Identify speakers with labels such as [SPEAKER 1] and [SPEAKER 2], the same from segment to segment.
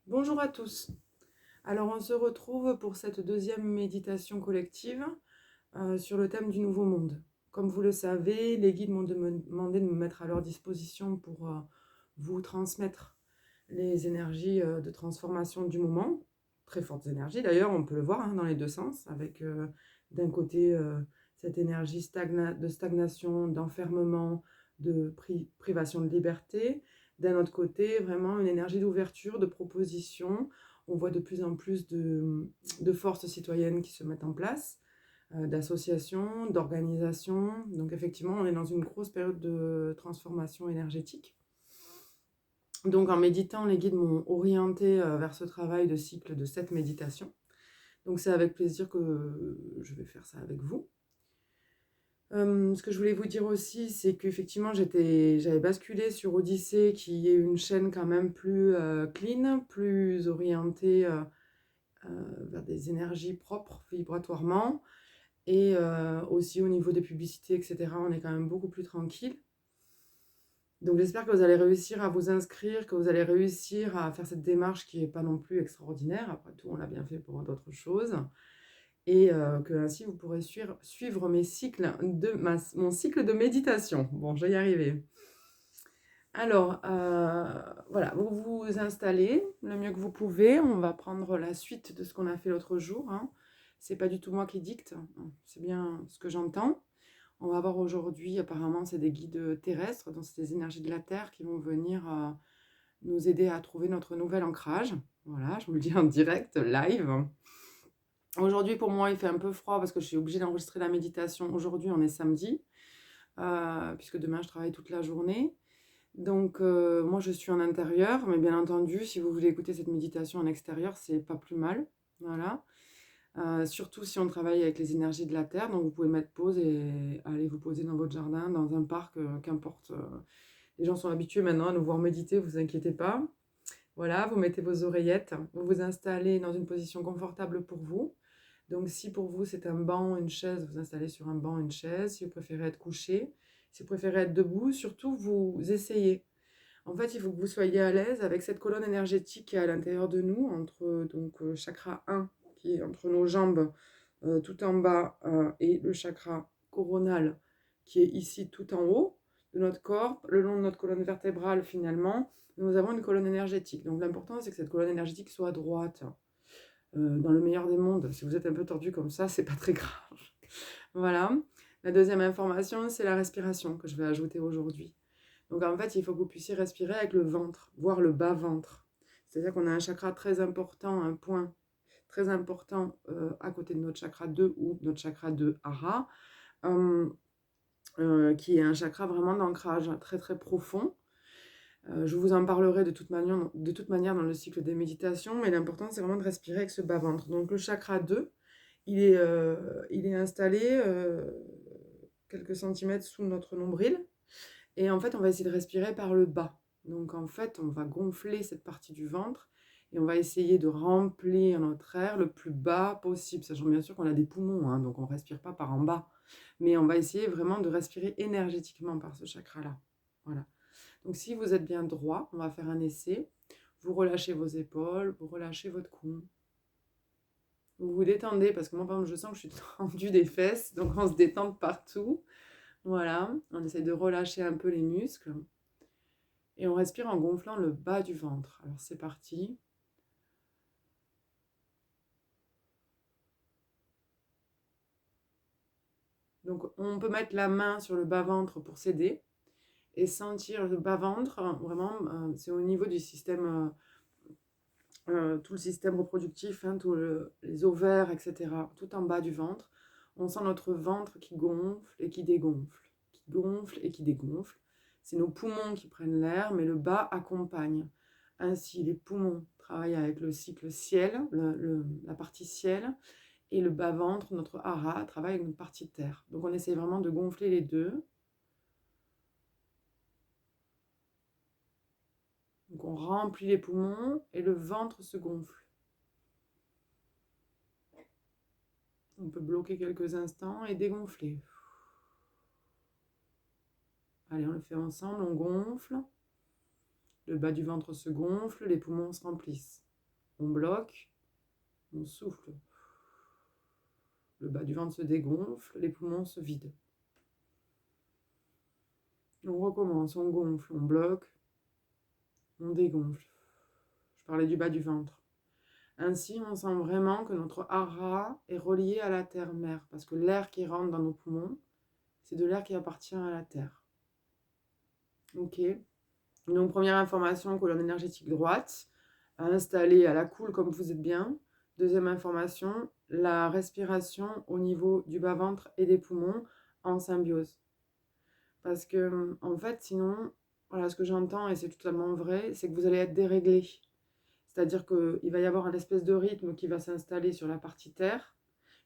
[SPEAKER 1] Bonjour à tous. Alors on se retrouve pour cette deuxième méditation collective sur le thème du nouveau monde. Comme vous le savez, les guides m'ont demandé de me mettre à leur disposition pour vous transmettre les énergies de transformation du moment. Très fortes énergies d'ailleurs, on peut le voir dans les deux sens, avec d'un côté cette énergie de stagnation, d'enfermement, de privation de liberté. D'un autre côté, vraiment une énergie d'ouverture, de proposition. On voit de plus en plus de forces citoyennes qui se mettent en place, d'associations, d'organisations. Donc effectivement, on est dans une grosse période de transformation énergétique. Donc en méditant, les guides m'ont orienté vers ce travail de cycle de 7 méditations. Donc c'est avec plaisir que je vais faire ça avec vous. Ce que je voulais vous dire aussi, c'est qu'effectivement, j'avais basculé sur Odyssée, qui est une chaîne quand même plus clean, plus orientée vers des énergies propres vibratoirement. Et aussi au niveau des publicités, etc., on est quand même beaucoup plus tranquille. Donc j'espère que vous allez réussir à vous inscrire, que vous allez réussir à faire cette démarche qui n'est pas non plus extraordinaire. Après tout, on l'a bien fait pour d'autres choses. Et que ainsi vous pourrez suivre mon cycle de méditation. Bon, je vais y arriver. Alors, voilà, vous vous installez le mieux que vous pouvez. On va prendre la suite de ce qu'on a fait l'autre jour. C'est pas du tout moi qui dicte, c'est bien ce que j'entends. On va voir aujourd'hui, apparemment, c'est des guides terrestres, donc c'est des énergies de la Terre qui vont venir nous aider à trouver notre nouvel ancrage. Voilà, je vous le dis en direct, live. Aujourd'hui, pour moi, il fait un peu froid parce que je suis obligée d'enregistrer la méditation. Aujourd'hui, on est samedi, puisque demain, je travaille toute la journée. Donc, moi, je suis en intérieur, mais bien entendu, si vous voulez écouter cette méditation en extérieur, c'est pas plus mal. Voilà. Surtout si on travaille avec les énergies de la Terre, donc vous pouvez mettre pause et aller vous poser dans votre jardin, dans un parc, qu'importe. Les gens sont habitués maintenant à nous voir méditer, vous inquiétez pas. Voilà, vous mettez vos oreillettes, vous vous installez dans une position confortable pour vous. Donc si pour vous c'est un banc, une chaise, vous installez sur un banc, une chaise. Si vous préférez être couché, si vous préférez être debout, surtout vous essayez. En fait, il faut que vous soyez à l'aise avec cette colonne énergétique qui est à l'intérieur de nous, entre chakra 1 qui est entre nos jambes tout en bas et le chakra coronal qui est ici tout en haut de notre corps, le long de notre colonne vertébrale finalement, nous avons une colonne énergétique. Donc l'important c'est que cette colonne énergétique soit droite. Dans le meilleur des mondes, si vous êtes un peu tordu comme ça, c'est pas très grave. Voilà. La deuxième information, c'est la respiration que je vais ajouter aujourd'hui. Donc en fait, il faut que vous puissiez respirer avec le ventre, voire le bas-ventre. C'est-à-dire qu'on a un chakra très important, un point très important à côté de notre chakra 2 ou notre chakra 2 Hara, qui est un chakra vraiment d'ancrage très très profond. Je vous en parlerai de toute manière dans le cycle des méditations, mais l'important c'est vraiment de respirer avec ce bas-ventre. Donc le chakra 2, il est installé quelques centimètres sous notre nombril, et en fait on va essayer de respirer par le bas. Donc en fait on va gonfler cette partie du ventre, et on va essayer de remplir notre air le plus bas possible, sachant bien sûr qu'on a des poumons, donc on ne respire pas par en bas, mais on va essayer vraiment de respirer énergétiquement par ce chakra-là. Voilà. Donc si vous êtes bien droit, on va faire un essai. Vous relâchez vos épaules, vous relâchez votre cou. Vous vous détendez, parce que moi, par exemple, je sens que je suis tendue des fesses, donc on se détend de partout. Voilà, on essaie de relâcher un peu les muscles. Et on respire en gonflant le bas du ventre. Alors c'est parti. Donc on peut mettre la main sur le bas-ventre pour s'aider et sentir le bas-ventre, vraiment, c'est au niveau du système tout le système reproductif, tous les ovaires, etc., tout en bas du ventre. On sent notre ventre qui gonfle et qui dégonfle, qui gonfle et qui dégonfle. C'est nos poumons qui prennent l'air, mais le bas accompagne. Ainsi, les poumons travaillent avec le cycle ciel, la partie ciel, et le bas-ventre, notre hara, travaille avec une partie terre. Donc on essaie vraiment de gonfler les deux. Donc on remplit les poumons et le ventre se gonfle. On peut bloquer quelques instants et dégonfler. Allez, on le fait ensemble, on gonfle. Le bas du ventre se gonfle, les poumons se remplissent. on bloque, on souffle. Le bas du ventre se dégonfle, les poumons se vident. On recommence, on gonfle, on bloque, on dégonfle. Je parlais du bas du ventre. Ainsi, on sent vraiment que notre hara est relié à la terre-mère, parce que l'air qui rentre dans nos poumons, c'est de l'air qui appartient à la terre. Ok. Donc, première information, colonne énergétique droite, installée à la cool comme vous êtes bien. Deuxième information, la respiration au niveau du bas-ventre et des poumons en symbiose. Parce que, en fait, sinon, voilà, ce que j'entends, et c'est totalement vrai, c'est que vous allez être déréglé. C'est-à-dire qu'il va y avoir un espèce de rythme qui va s'installer sur la partie terre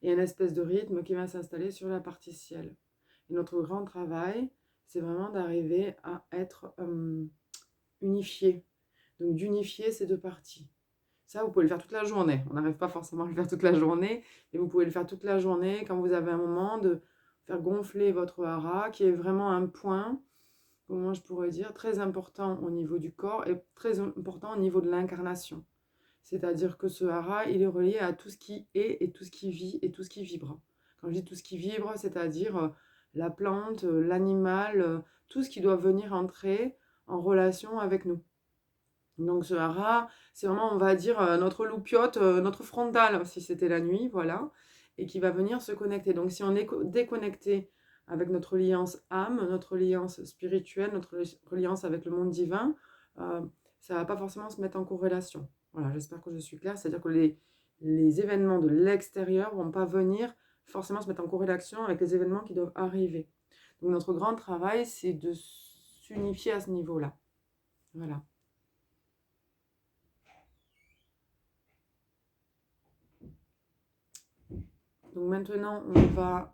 [SPEAKER 1] et un espèce de rythme qui va s'installer sur la partie ciel. Et notre grand travail, c'est vraiment d'arriver à être unifié. Donc d'unifier ces deux parties. Ça, vous pouvez le faire toute la journée. On n'arrive pas forcément à le faire toute la journée, mais vous pouvez le faire toute la journée quand vous avez un moment de faire gonfler votre hara, qui est vraiment un point, comment je pourrais dire, très important au niveau du corps et très important au niveau de l'incarnation. C'est-à-dire que ce hara, il est relié à tout ce qui est et tout ce qui vit et tout ce qui vibre. Quand je dis tout ce qui vibre, c'est-à-dire la plante, l'animal, tout ce qui doit venir entrer en relation avec nous. Donc ce hara, c'est vraiment, on va dire, notre loupiote, notre frontal, si c'était la nuit, voilà, et qui va venir se connecter. Donc si on est déconnecté avec notre liance âme, notre liance spirituelle, notre liance avec le monde divin, ça ne va pas forcément se mettre en corrélation. Voilà, j'espère que je suis claire, c'est-à-dire que les événements de l'extérieur ne vont pas venir forcément se mettre en corrélation avec les événements qui doivent arriver. Donc notre grand travail, c'est de s'unifier à ce niveau-là. Voilà. Donc maintenant, on va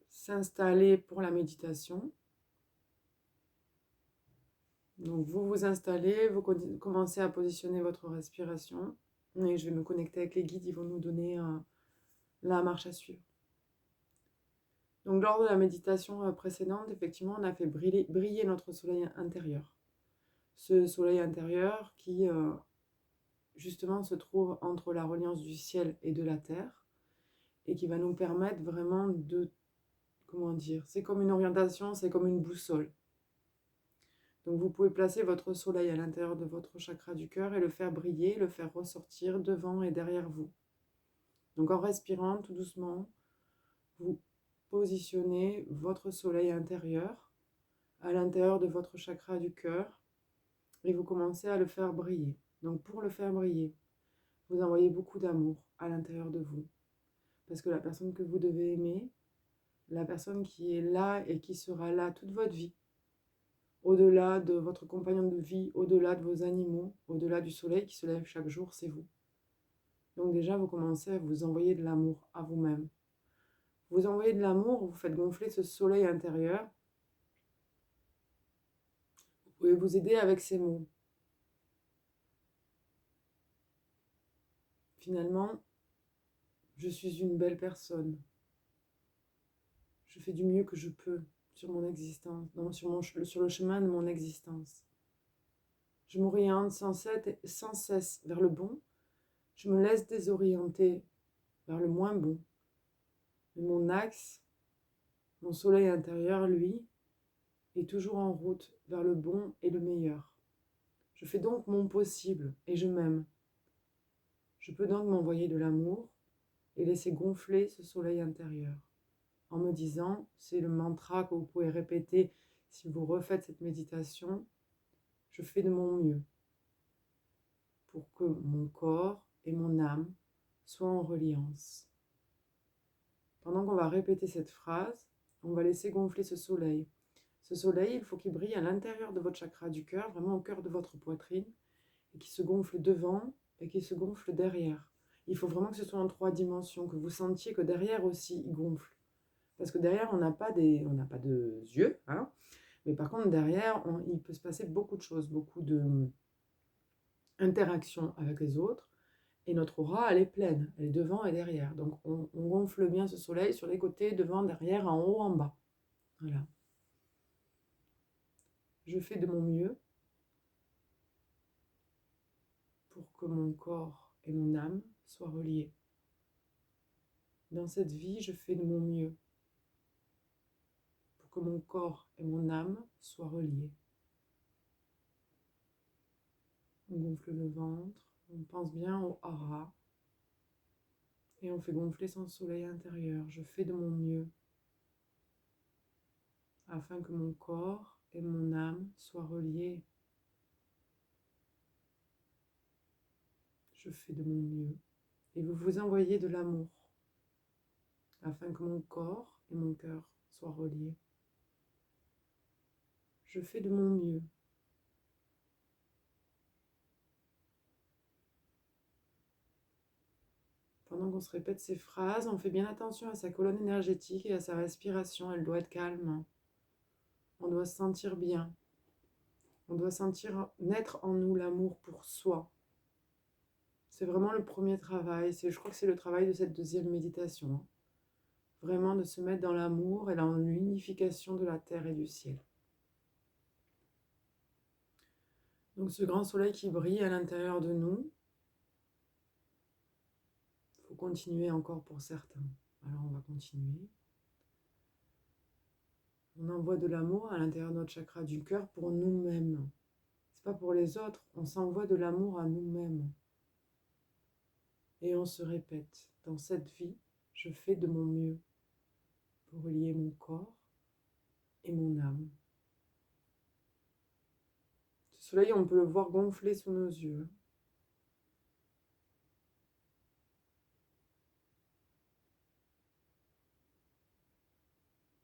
[SPEAKER 1] s'installer pour la méditation. Donc vous vous installez, vous commencez à positionner votre respiration. Et je vais me connecter avec les guides, ils vont nous donner la marche à suivre. Donc lors de la méditation précédente, effectivement, on a fait briller notre soleil intérieur. Ce soleil intérieur qui, justement, se trouve entre la reliance du ciel et de la terre et qui va nous permettre vraiment de, comment dire, c'est comme une orientation, c'est comme une boussole. Donc vous pouvez placer votre soleil à l'intérieur de votre chakra du cœur et le faire briller, le faire ressortir devant et derrière vous. Donc en respirant tout doucement, vous positionnez votre soleil intérieur à l'intérieur de votre chakra du cœur et vous commencez à le faire briller. Donc pour le faire briller, vous envoyez beaucoup d'amour à l'intérieur de vous. Parce que la personne que vous devez aimer, la personne qui est là et qui sera là toute votre vie, au-delà de votre compagnon de vie, au-delà de vos animaux, au-delà du soleil qui se lève chaque jour, c'est vous. Donc déjà, vous commencez à vous envoyer de l'amour à vous-même. Vous envoyez de l'amour, vous faites gonfler ce soleil intérieur. Vous pouvez vous aider avec ces mots. Finalement, je suis une belle personne. Je fais du mieux que je peux sur mon existence, sur le chemin de mon existence. Je m'oriente sans cesse vers le bon. Je me laisse désorienter vers le moins bon. Mais mon axe, mon soleil intérieur, lui, est toujours en route vers le bon et le meilleur. Je fais donc mon possible et je m'aime. Je peux donc m'envoyer de l'amour et laisser gonfler ce soleil intérieur. En me disant, c'est le mantra que vous pouvez répéter si vous refaites cette méditation, je fais de mon mieux pour que mon corps et mon âme soient en reliance. Pendant qu'on va répéter cette phrase, on va laisser gonfler ce soleil. Ce soleil, il faut qu'il brille à l'intérieur de votre chakra du cœur, vraiment au cœur de votre poitrine, et qu'il se gonfle devant et qu'il se gonfle derrière. Il faut vraiment que ce soit en 3 dimensions, que vous sentiez que derrière aussi, il gonfle. Parce que derrière, on n'a pas de yeux, hein, mais par contre, derrière, il peut se passer beaucoup de choses, beaucoup d'interactions avec les autres. Et notre aura, elle est pleine, elle est devant et derrière. Donc, on gonfle bien ce soleil sur les côtés, devant, derrière, en haut, en bas. Voilà. Je fais de mon mieux que mon corps et mon âme soient reliés. Dans cette vie, je fais de mon mieux pour que mon corps et mon âme soient reliés. On gonfle le ventre, on pense bien au hara et on fait gonfler son soleil intérieur. Je fais de mon mieux afin que mon corps et mon âme soient reliés. Je fais de mon mieux. Et vous vous envoyez de l'amour afin que mon corps et mon cœur soient reliés. Je fais de mon mieux. Pendant qu'on se répète ces phrases, on fait bien attention à sa colonne énergétique et à sa respiration. Elle doit être calme. On doit se sentir bien. On doit sentir naître en nous l'amour pour soi. C'est vraiment le premier travail. Je crois que c'est le travail de cette deuxième méditation. Vraiment de se mettre dans l'amour et dans l'unification de la terre et du ciel. Donc ce grand soleil qui brille à l'intérieur de nous, il faut continuer encore pour certains. Alors on va continuer. On envoie de l'amour à l'intérieur de notre chakra du cœur pour nous-mêmes. C'est pas pour les autres, on s'envoie de l'amour à nous-mêmes. Et on se répète, dans cette vie, je fais de mon mieux pour relier mon corps et mon âme. Ce soleil, on peut le voir gonfler sous nos yeux.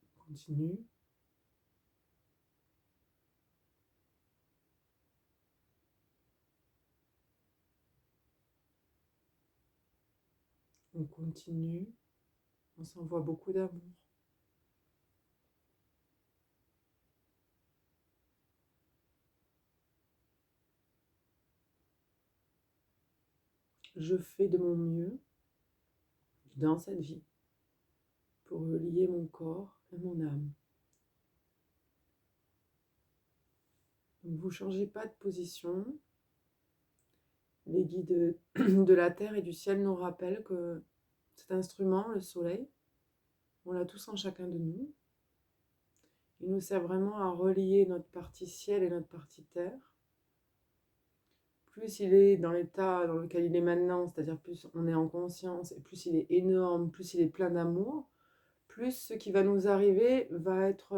[SPEAKER 1] On continue. On continue. On s'envoie beaucoup d'amour. Je fais de mon mieux dans cette vie pour relier mon corps et mon âme. Donc vous ne changez pas de position. Les guides de la terre et du ciel nous rappellent que cet instrument, le soleil, on l'a tous en chacun de nous. Il nous sert vraiment à relier notre partie ciel et notre partie terre. Plus il est dans l'état dans lequel il est maintenant, c'est-à-dire plus on est en conscience, et plus il est énorme, plus il est plein d'amour, plus ce qui va nous arriver va être...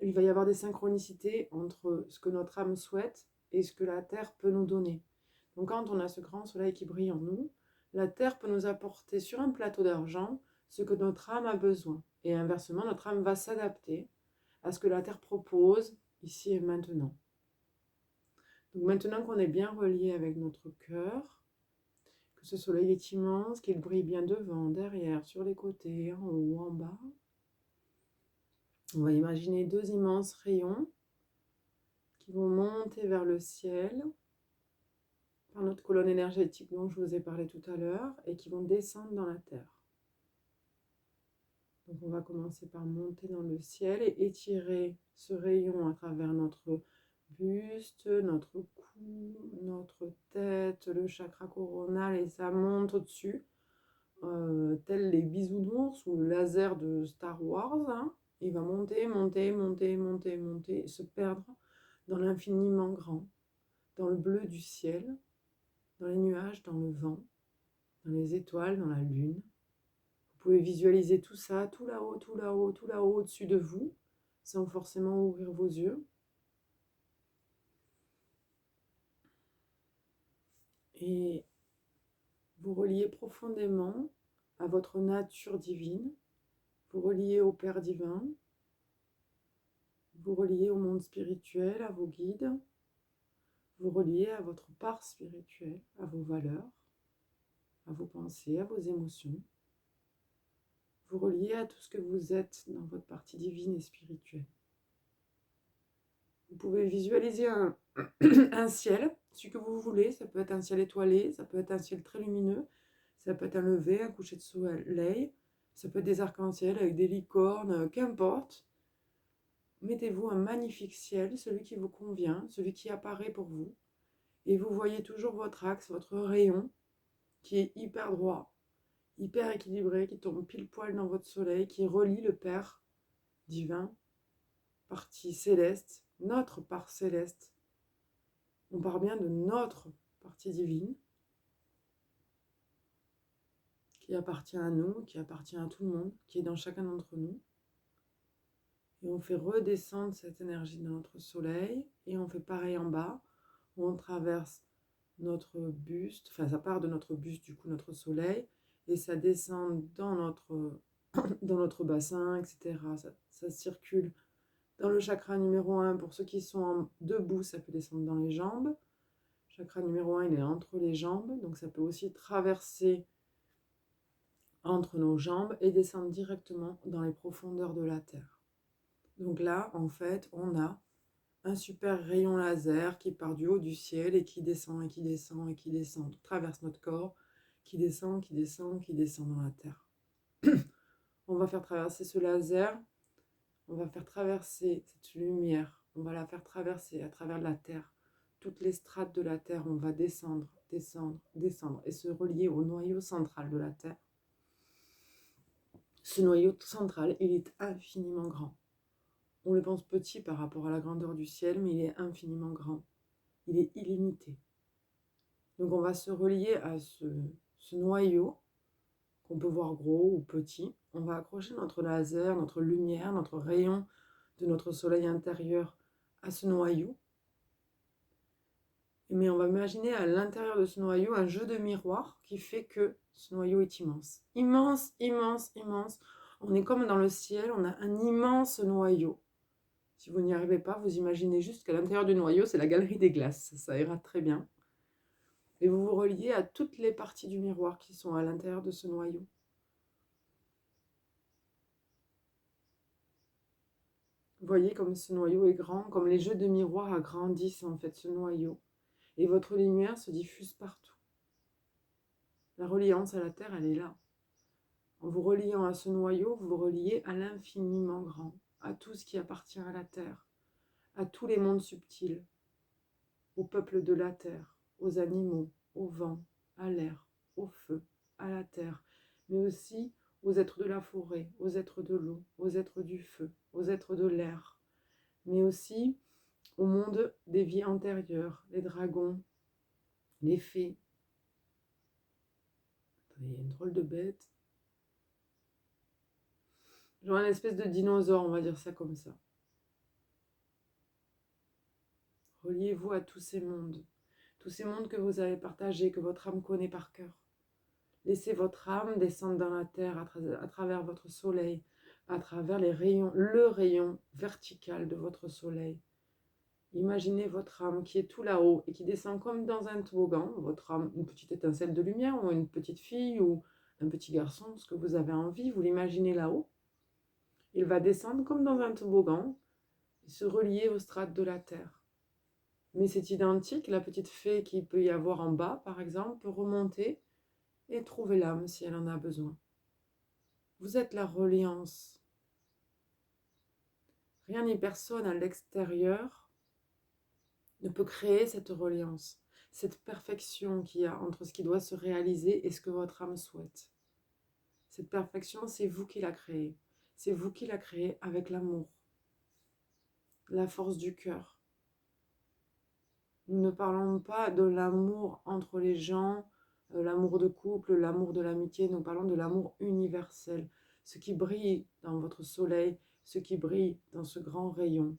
[SPEAKER 1] il va y avoir des synchronicités entre ce que notre âme souhaite et ce que la terre peut nous donner. Donc quand on a ce grand soleil qui brille en nous, la terre peut nous apporter sur un plateau d'argent ce que notre âme a besoin. Et inversement, notre âme va s'adapter à ce que la terre propose ici et maintenant. Donc maintenant qu'on est bien relié avec notre cœur, que ce soleil est immense, qu'il brille bien devant, derrière, sur les côtés, en haut, en bas, on va imaginer deux immenses rayons qui vont monter vers le ciel par notre colonne énergétique dont je vous ai parlé tout à l'heure et qui vont descendre dans la terre. Donc on va commencer par monter dans le ciel et étirer ce rayon à travers notre buste, notre cou, notre tête, le chakra coronal, et ça monte au-dessus, tel les bisounours ou le laser de Star Wars. Hein. Il va monter, monter, monter, monter, monter, et se perdre dans l'infiniment grand, dans le bleu du ciel, dans les nuages, dans le vent, dans les étoiles, dans la lune. Vous pouvez visualiser tout ça, tout là-haut, tout là-haut, tout là-haut, au-dessus de vous, sans forcément ouvrir vos yeux. Et vous reliez profondément à votre nature divine, vous reliez au Père divin, vous reliez au monde spirituel, à vos guides, vous reliez à votre part spirituelle, à vos valeurs, à vos pensées, à vos émotions. Vous reliez à tout ce que vous êtes dans votre partie divine et spirituelle. Vous pouvez visualiser un ciel, ce que vous voulez. Ça peut être un ciel étoilé, ça peut être un ciel très lumineux, ça peut être un lever, un coucher de soleil, ça peut être des arcs-en-ciel avec des licornes, qu'importe. Mettez-vous un magnifique ciel, celui qui vous convient, celui qui apparaît pour vous, Et vous voyez toujours votre axe, votre rayon, qui est hyper droit, hyper équilibré, qui tombe pile poil dans votre soleil, qui relie le Père divin, partie céleste, notre part céleste. On parle bien de notre partie divine, qui appartient à nous, qui appartient à tout le monde, qui est dans chacun d'entre nous. Et on fait redescendre cette énergie dans notre soleil, et on fait pareil en bas, où on traverse notre buste, enfin ça part de notre buste, du coup notre soleil, et ça descend dans notre bassin, etc. Ça circule dans le chakra numéro 1. Pour ceux qui sont debout, ça peut descendre dans les jambes. Chakra numéro 1, il est entre les jambes, donc ça peut aussi traverser entre nos jambes et descendre directement dans les profondeurs de la terre. Donc là, en fait, on a un super rayon laser qui part du haut du ciel et qui descend et qui descend et qui descend, traverse notre corps, qui descend, qui descend, qui descend dans la terre. On va faire traverser ce laser, on va faire traverser cette lumière, on va la faire traverser à travers la terre. Toutes les strates de la terre, on va descendre, descendre, descendre et se relier au noyau central de la terre. Ce noyau central, il est infiniment grand. On le pense petit par rapport à la grandeur du ciel, mais il est infiniment grand. Il est illimité. Donc on va se relier à ce noyau, qu'on peut voir gros ou petit. On va accrocher notre laser, notre lumière, notre rayon de notre soleil intérieur à ce noyau. Mais on va imaginer à l'intérieur de ce noyau un jeu de miroir qui fait que ce noyau est immense. Immense, immense, immense. On est comme dans le ciel, on a un immense noyau. Si vous n'y arrivez pas, vous imaginez juste qu'à l'intérieur du noyau, c'est la galerie des glaces. Ça ira très bien. Et vous vous reliez à toutes les parties du miroir qui sont à l'intérieur de ce noyau. Vous voyez comme ce noyau est grand, comme les jeux de miroir agrandissent en fait ce noyau. Et votre lumière se diffuse partout. La reliance à la Terre, elle est là. En vous reliant à ce noyau, vous vous reliez à l'infiniment grand, à tout ce qui appartient à la Terre, à tous les mondes subtils, au peuple de la Terre, aux animaux, au vent, à l'air, au feu, à la terre, mais aussi aux êtres de la forêt, aux êtres de l'eau, aux êtres du feu, aux êtres de l'air, mais aussi au monde des vies antérieures, les dragons, les fées. Il y a une drôle de bête. Genre une espèce de dinosaure, on va dire ça comme ça. Reliez-vous à tous ces mondes que vous avez partagés, que votre âme connaît par cœur. Laissez votre âme descendre dans la terre à travers votre soleil, à travers le rayon vertical de votre soleil. Imaginez votre âme qui est tout là-haut et qui descend comme dans un toboggan, votre âme, une petite étincelle de lumière ou une petite fille ou un petit garçon, ce que vous avez envie, vous l'imaginez là-haut. Il va descendre comme dans un toboggan et se relier aux strates de la terre. Mais c'est identique, la petite fée qu'il peut y avoir en bas, par exemple, peut remonter et trouver l'âme si elle en a besoin. Vous êtes la reliance. Rien ni personne à l'extérieur ne peut créer cette reliance, cette perfection qu'il y a entre ce qui doit se réaliser et ce que votre âme souhaite. Cette perfection, c'est vous qui la créez. C'est vous qui la créez avec l'amour, la force du cœur. Nous ne parlons pas de l'amour entre les gens, l'amour de couple, l'amour de l'amitié, nous parlons de l'amour universel. Ce qui brille dans votre soleil, ce qui brille dans ce grand rayon,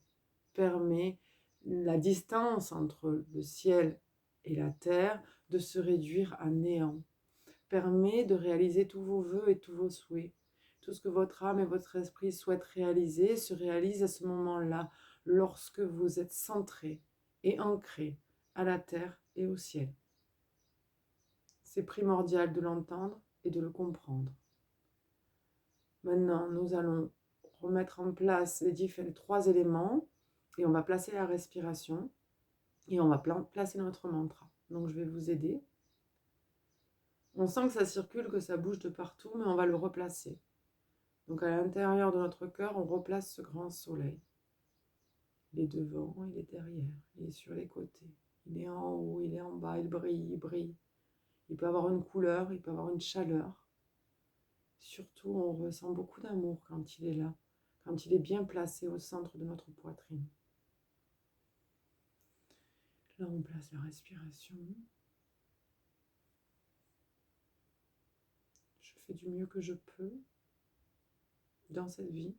[SPEAKER 1] permet la distance entre le ciel et la terre de se réduire à néant, permet de réaliser tous vos vœux et tous vos souhaits. Tout ce que votre âme et votre esprit souhaitent réaliser se réalise à ce moment-là, lorsque vous êtes centré et ancré à la terre et au ciel. C'est primordial de l'entendre et de le comprendre. Maintenant, nous allons remettre en place les 3 éléments et on va placer la respiration et on va placer notre mantra. Donc je vais vous aider. On sent que ça circule, que ça bouge de partout, mais on va le replacer. Donc à l'intérieur de notre cœur, on replace ce grand soleil. Il est devant, il est derrière, il est sur les côtés, Il est en haut, il est en bas, il brille, il brille. Il peut avoir une couleur, il peut avoir une chaleur. Surtout, on ressent beaucoup d'amour quand il est là, quand il est bien placé au centre de notre poitrine. Là, on place la respiration. Je fais du mieux que je peux dans cette vie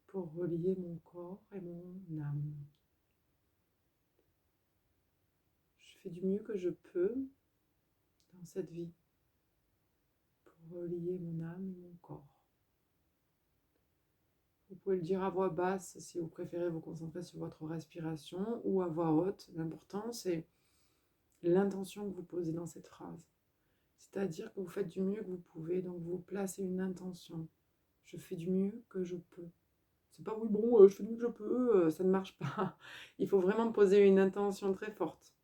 [SPEAKER 1] pour relier mon corps et mon âme. Je fais du mieux que je peux dans cette vie pour relier mon âme et mon corps. Vous pouvez le dire à voix basse si vous préférez vous concentrer sur votre respiration ou à voix haute. L'important, c'est l'intention que vous posez dans cette phrase. C'est-à-dire que vous faites du mieux que vous pouvez, donc vous placez une intention. Je fais du mieux que je peux. C'est pas oui, bon, je fais du mieux que je peux, ça ne marche pas. Il faut vraiment poser une intention très forte.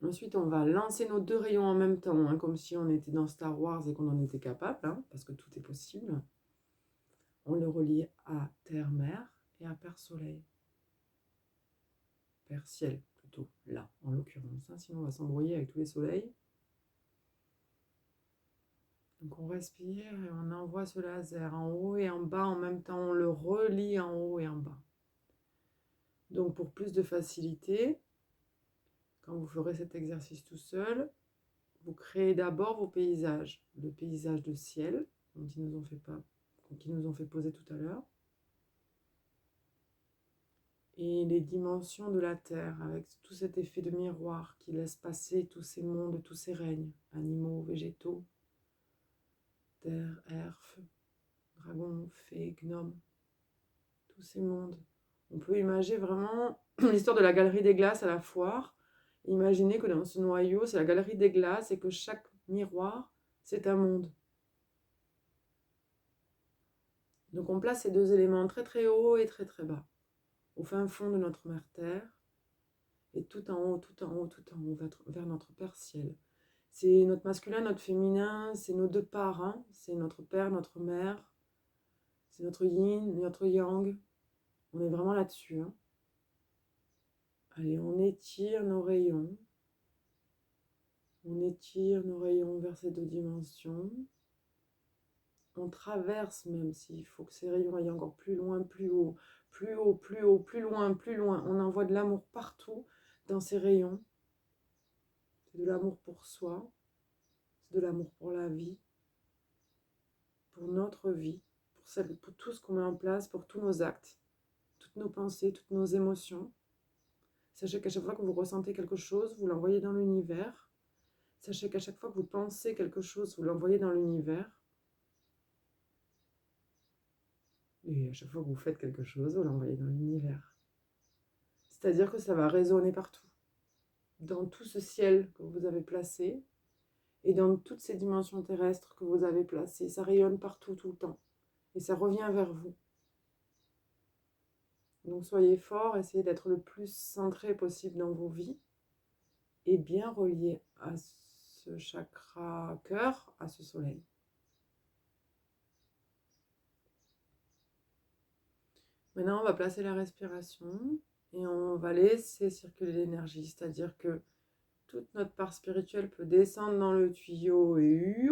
[SPEAKER 1] Ensuite, on va lancer nos 2 rayons en même temps, hein, comme si on était dans Star Wars et qu'on en était capable, hein, parce que tout est possible. On le relie à Terre-Mère et à Père-Soleil. Père-Ciel, plutôt, là, en l'occurrence. Hein, sinon, on va s'embrouiller avec tous les soleils. Donc, on respire et on envoie ce laser en haut et en bas en même temps. On le relie en haut et en bas. Donc, pour plus de facilité, quand vous ferez cet exercice tout seul, vous créez d'abord vos paysages. Le paysage de ciel, qu'ils nous ont fait poser tout à l'heure. Et les dimensions de la Terre, avec tout cet effet de miroir qui laisse passer tous ces mondes, tous ces règnes, animaux, végétaux, terre, air, feu, dragons, fées, gnomes, tous ces mondes. On peut imaginer vraiment l'histoire de la galerie des glaces à la foire. Imaginez que dans ce noyau, c'est la galerie des glaces et que chaque miroir, c'est un monde. Donc on place ces 2 éléments très très haut et très très bas, au fin fond de notre mère Terre, et tout en haut, tout en haut, tout en haut, vers notre Père Ciel. C'est notre masculin, notre féminin, c'est nos 2 parts, hein. C'est notre père, notre mère, c'est notre yin, notre yang. On est vraiment là-dessus. Hein. Allez, on étire nos rayons. On étire nos rayons vers ces 2 dimensions. On traverse même s'il faut que ces rayons aillent encore plus loin, plus haut, plus haut, plus haut, plus loin, plus loin. On envoie de l'amour partout dans ces rayons. C'est de l'amour pour soi, c'est de l'amour pour la vie, pour notre vie, pour tout ce qu'on met en place, pour tous nos actes, toutes nos pensées, toutes nos émotions. Sachez qu'à chaque fois que vous ressentez quelque chose, vous l'envoyez dans l'univers. Sachez qu'à chaque fois que vous pensez quelque chose, vous l'envoyez dans l'univers. Et à chaque fois que vous faites quelque chose, vous l'envoyez dans l'univers. C'est-à-dire que ça va résonner partout. Dans tout ce ciel que vous avez placé et dans toutes ces dimensions terrestres que vous avez placées. Ça rayonne partout, tout le temps. Et ça revient vers vous. Donc soyez forts, essayez d'être le plus centré possible dans vos vies et bien relié à ce chakra cœur, à ce soleil. Maintenant, on va placer la respiration et on va laisser circuler l'énergie, c'est-à-dire que toute notre part spirituelle peut descendre dans le tuyau et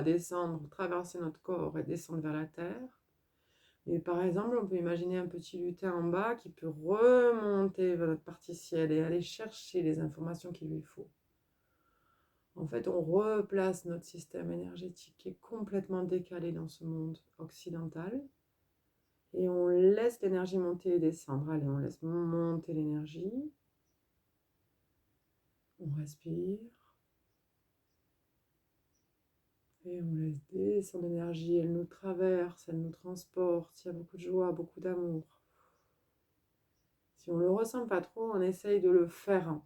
[SPEAKER 1] descendre, traverser notre corps et descendre vers la terre. Mais par exemple, on peut imaginer un petit lutin en bas qui peut remonter vers notre partie ciel et aller chercher les informations qu'il lui faut. En fait, on replace notre système énergétique qui est complètement décalé dans ce monde occidental et on laisse l'énergie monter et descendre. Allez, on laisse monter l'énergie. On respire. Et on laisse descendre l'énergie, elle nous traverse, elle nous transporte, il y a beaucoup de joie, beaucoup d'amour. Si on ne le ressent pas trop, on essaye de le faire.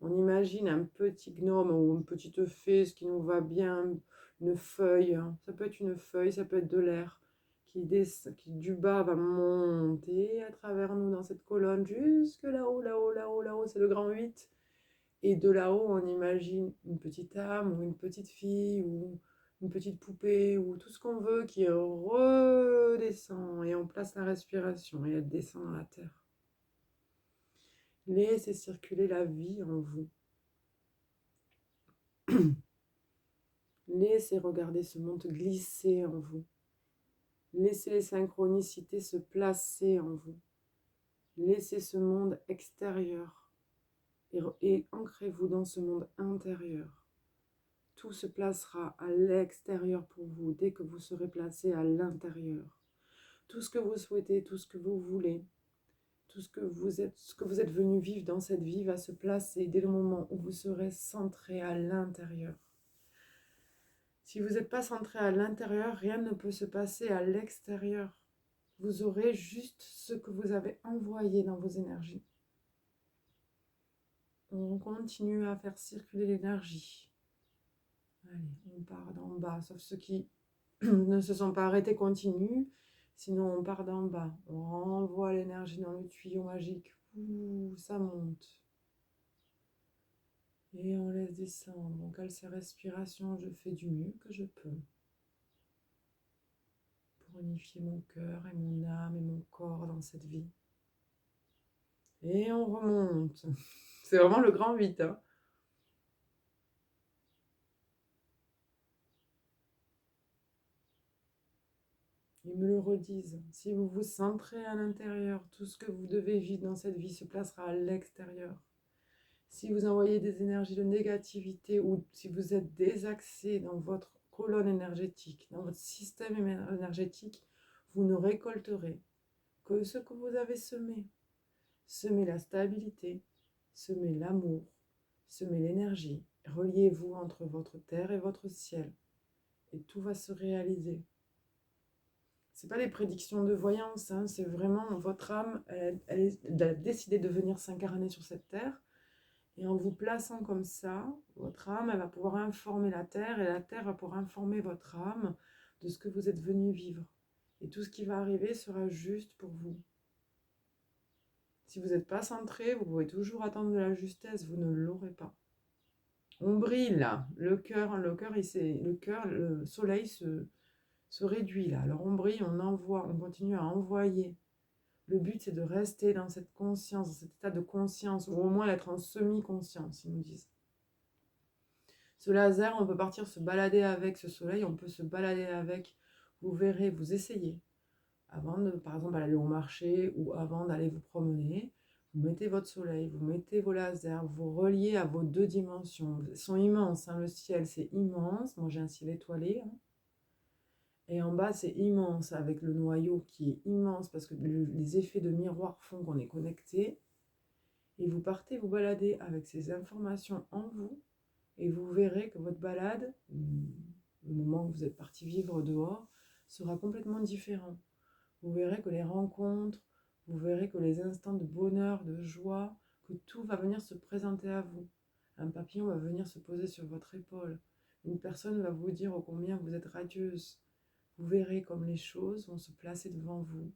[SPEAKER 1] On imagine un petit gnome ou une petite fée, ce qui nous va bien, une feuille. Ça peut être une feuille, ça peut être de l'air qui du bas va monter à travers nous dans cette colonne jusque là-haut, là-haut, là-haut, là-haut, c'est le grand 8. Et de là-haut, on imagine une petite âme ou une petite fille ou une petite poupée ou tout ce qu'on veut qui redescend et on place la respiration et elle descend dans la terre. Laissez circuler la vie en vous. Laissez regarder ce monde glisser en vous. Laissez les synchronicités se placer en vous. Laissez ce monde extérieur et ancrez-vous dans ce monde intérieur. Tout se placera à l'extérieur pour vous dès que vous serez placé à l'intérieur. Tout ce que vous souhaitez, tout ce que vous voulez, tout ce que vous êtes venu vivre dans cette vie va se placer dès le moment où vous serez centré à l'intérieur. Si vous n'êtes pas centré à l'intérieur, rien ne peut se passer à l'extérieur. Vous aurez juste ce que vous avez envoyé dans vos énergies. On continue à faire circuler l'énergie. Allez, on part d'en bas, sauf ceux qui ne se sont pas arrêtés continuent. Sinon, on part d'en bas. On renvoie l'énergie dans le tuyau magique. Ouh, ça monte. Et on laisse descendre. On cale ses respirations. Je fais du mieux que je peux. Pour unifier mon cœur et mon âme et mon corps dans cette vie. Et on remonte. C'est vraiment le grand 8, hein. Ils me le redisent. Si vous vous centrez à l'intérieur, tout ce que vous devez vivre dans cette vie se placera à l'extérieur. Si vous envoyez des énergies de négativité ou si vous êtes désaxé dans votre colonne énergétique, dans votre système énergétique, vous ne récolterez que ce que vous avez semé. Semez la stabilité, semez l'amour, semez l'énergie. Reliez-vous entre votre terre et votre ciel. Et tout va se réaliser. Ce n'est pas des prédictions de voyance, hein, c'est vraiment votre âme, elle a décidé de venir s'incarner sur cette terre. Et en vous plaçant comme ça, votre âme, elle va pouvoir informer la terre et la terre va pouvoir informer votre âme de ce que vous êtes venu vivre. Et tout ce qui va arriver sera juste pour vous. Si vous n'êtes pas centré, vous pouvez toujours attendre de la justesse, vous ne l'aurez pas. On brille là, le soleil se réduit là. Alors on brille, on envoie, on continue à envoyer. Le but c'est de rester dans cette conscience, dans cet état de conscience, ou au moins d'être en semi-conscience, ils nous disent. Ce laser, on peut partir se balader avec ce soleil, on peut se balader avec, vous verrez, vous essayez. Avant de, par exemple, aller au marché ou avant d'aller vous promener, vous mettez votre soleil, vous mettez vos lasers, vous reliez à vos deux dimensions. Ils sont immenses, hein, le ciel c'est immense, moi j'ai un ciel étoilé. Hein. Et en bas c'est immense avec le noyau qui est immense parce que les effets de miroir font qu'on est connecté. Et vous partez vous balader avec ces informations en vous. Et vous verrez que votre balade, le moment où vous êtes parti vivre dehors, sera complètement différent. Vous verrez que les rencontres, vous verrez que les instants de bonheur, de joie, que tout va venir se présenter à vous. Un papillon va venir se poser sur votre épaule. Une personne va vous dire ô combien vous êtes radieuse. Vous verrez comme les choses vont se placer devant vous.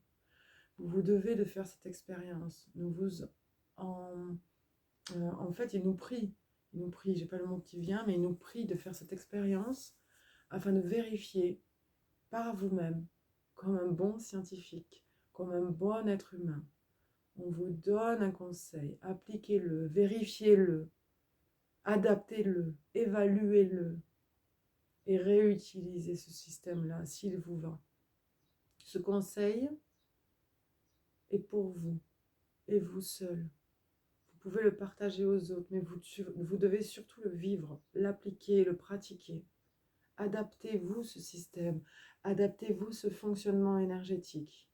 [SPEAKER 1] Vous devez de faire cette expérience. En fait, il nous prie, j'ai pas le mot qui vient, mais il nous prie de faire cette expérience afin de vérifier par vous-même, comme un bon scientifique, comme un bon être humain. On vous donne un conseil, appliquez-le, vérifiez-le, adaptez-le, évaluez-le et réutilisez ce système-là s'il vous va. Ce conseil est pour vous et vous seul. Vous pouvez le partager aux autres, mais vous devez surtout le vivre, l'appliquer, le pratiquer. Adaptez-vous ce système, adaptez-vous ce fonctionnement énergétique.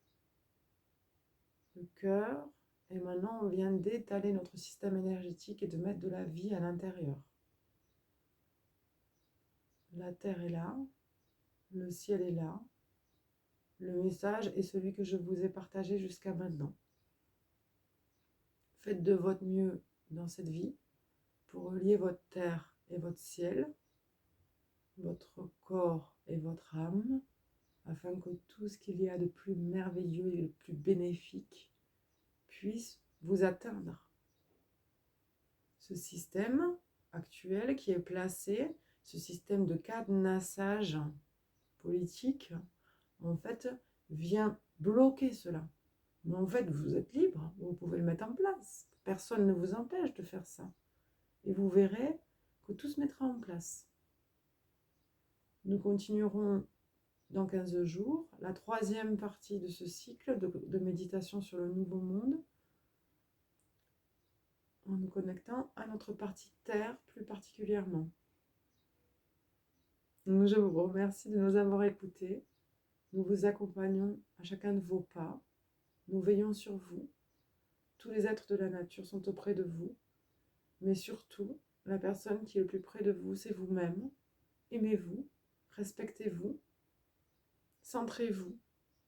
[SPEAKER 1] Le cœur, et maintenant on vient d'étaler notre système énergétique et de mettre de la vie à l'intérieur. La terre est là, le ciel est là, le message est celui que je vous ai partagé jusqu'à maintenant. Faites de votre mieux dans cette vie pour relier votre terre et votre ciel, votre corps et votre âme, afin que tout ce qu'il y a de plus merveilleux et de plus bénéfique puisse vous atteindre. Ce système actuel qui est placé, ce système de cadenassage politique, en fait, vient bloquer cela. Mais en fait, vous êtes libre, vous pouvez le mettre en place. Personne ne vous empêche de faire ça. Et vous verrez que tout se mettra en place. Nous continuerons dans 15 jours la troisième partie de ce cycle de méditation sur le nouveau monde, en nous connectant à notre partie Terre plus particulièrement. Donc, je vous remercie de nous avoir écoutés. Nous vous accompagnons à chacun de vos pas. Nous veillons sur vous. Tous les êtres de la nature sont auprès de vous. Mais surtout, la personne qui est le plus près de vous, c'est vous-même. Aimez-vous, respectez-vous, centrez-vous,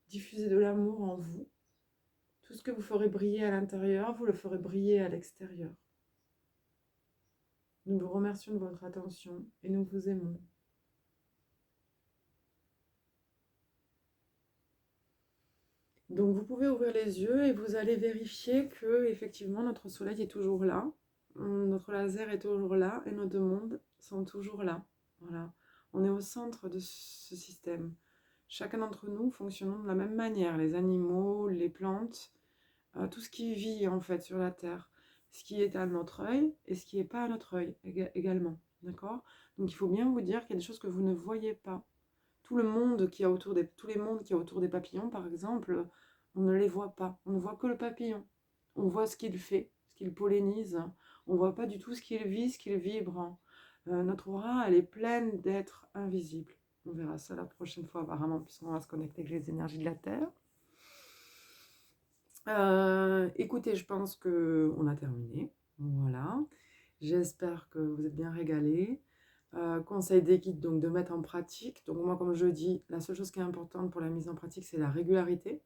[SPEAKER 1] diffusez de l'amour en vous. Tout ce que vous ferez briller à l'intérieur, vous le ferez briller à l'extérieur. Nous vous remercions de votre attention et nous vous aimons. Donc vous pouvez ouvrir les yeux et vous allez vérifier que effectivement notre soleil est toujours là, notre laser est toujours là et nos deux mondes sont toujours là. Voilà. On est au centre de ce système. Chacun d'entre nous fonctionnons de la même manière, les animaux, les plantes, tout ce qui vit en fait sur la Terre, ce qui est à notre œil et ce qui n'est pas à notre œil également. D'accord ? Donc il faut bien vous dire qu'il y a des choses que vous ne voyez pas. Tout le monde qui a autour tous les mondes qui a autour des papillons, par exemple, on ne les voit pas. On ne voit que le papillon. On voit ce qu'il fait, ce qu'il pollinise. On ne voit pas du tout ce qu'il vit, ce qu'il vibre. Notre aura, elle est pleine d'êtres invisibles. On verra ça la prochaine fois, apparemment, puisqu'on va se connecter avec les énergies de la Terre. Écoutez, je pense qu'on a terminé. Voilà. J'espère que vous êtes bien régalés. Conseil des guides, donc de mettre en pratique. Donc moi, comme je dis, la seule chose qui est importante pour la mise en pratique, c'est la régularité.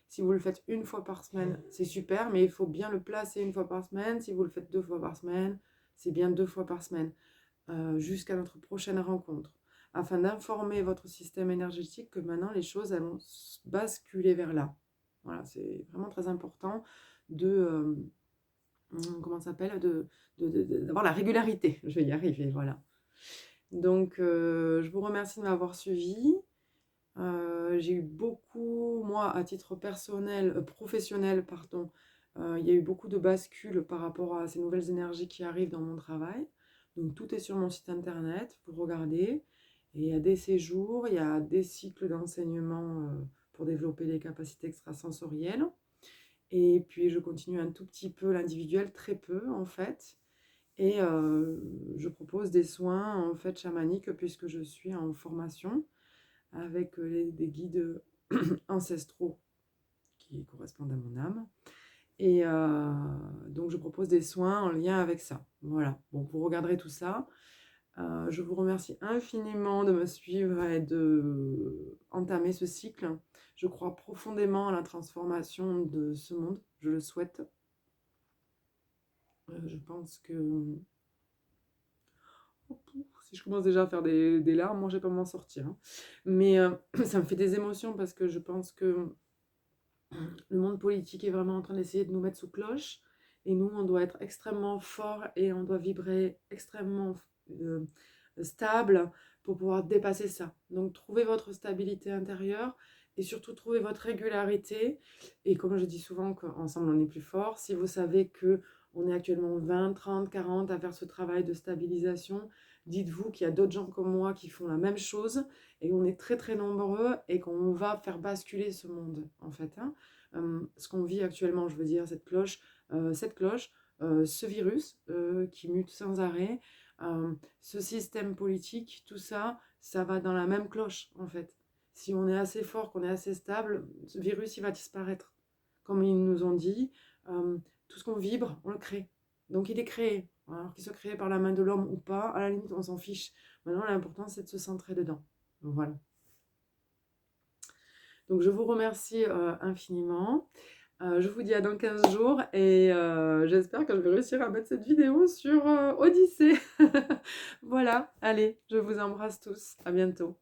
[SPEAKER 1] Si vous le faites une fois par semaine, c'est super, mais il faut bien le placer une fois par semaine. Si vous le faites 2 fois par semaine, c'est bien 2 fois par semaine, jusqu'à notre prochaine rencontre, afin d'informer votre système énergétique que maintenant les choses elles vont basculer vers là. Voilà, c'est vraiment très important de comment ça s'appelle, d'avoir la régularité. Je vais y arriver, voilà. Donc, je vous remercie de m'avoir suivi. J'ai eu beaucoup, moi, à titre personnel, professionnel, pardon, il y a eu beaucoup de bascules par rapport à ces nouvelles énergies qui arrivent dans mon travail. Donc, tout est sur mon site internet, vous regardez. Et il y a des séjours, il y a des cycles d'enseignement pour développer les capacités extrasensorielles. Et puis, je continue un tout petit peu l'individuel, très peu en fait. Et je propose des soins en fait chamaniques puisque je suis en formation avec des guides ancestraux qui correspondent à mon âme. Et donc je propose des soins en lien avec ça. Voilà, bon, vous regarderez tout ça. Je vous remercie infiniment de me suivre et de entamer ce cycle. Je crois profondément à la transformation de ce monde, je le souhaite. Je pense que si je commence déjà à faire des larmes, moi je vais pas m'en sortir. Hein. Mais ça me fait des émotions parce que je pense que le monde politique est vraiment en train d'essayer de nous mettre sous cloche. Et nous, on doit être extrêmement fort et on doit vibrer extrêmement stable pour pouvoir dépasser ça. Donc trouvez votre stabilité intérieure et surtout trouvez votre régularité. Et comme je dis souvent qu'ensemble on est plus fort, si vous savez que on est actuellement 20, 30, 40 à faire ce travail de stabilisation, dites-vous qu'il y a d'autres gens comme moi qui font la même chose et on est très très nombreux et qu'on va faire basculer ce monde en fait. Hein. Ce qu'on vit actuellement, je veux dire, cette cloche, ce virus qui mute sans arrêt, ce système politique, tout ça, ça va dans la même cloche en fait. Si on est assez fort, qu'on est assez stable, ce virus il va disparaître. Comme ils nous ont dit, tout ce qu'on vibre, on le crée. Donc il est créé. Alors qu'il soit créé par la main de l'homme ou pas, à la limite on s'en fiche. Maintenant l'important c'est de se centrer dedans. Voilà. Donc je vous remercie infiniment. Je vous dis à dans 15 jours et j'espère que je vais réussir à mettre cette vidéo sur Odyssée. Voilà, allez, je vous embrasse tous. À bientôt.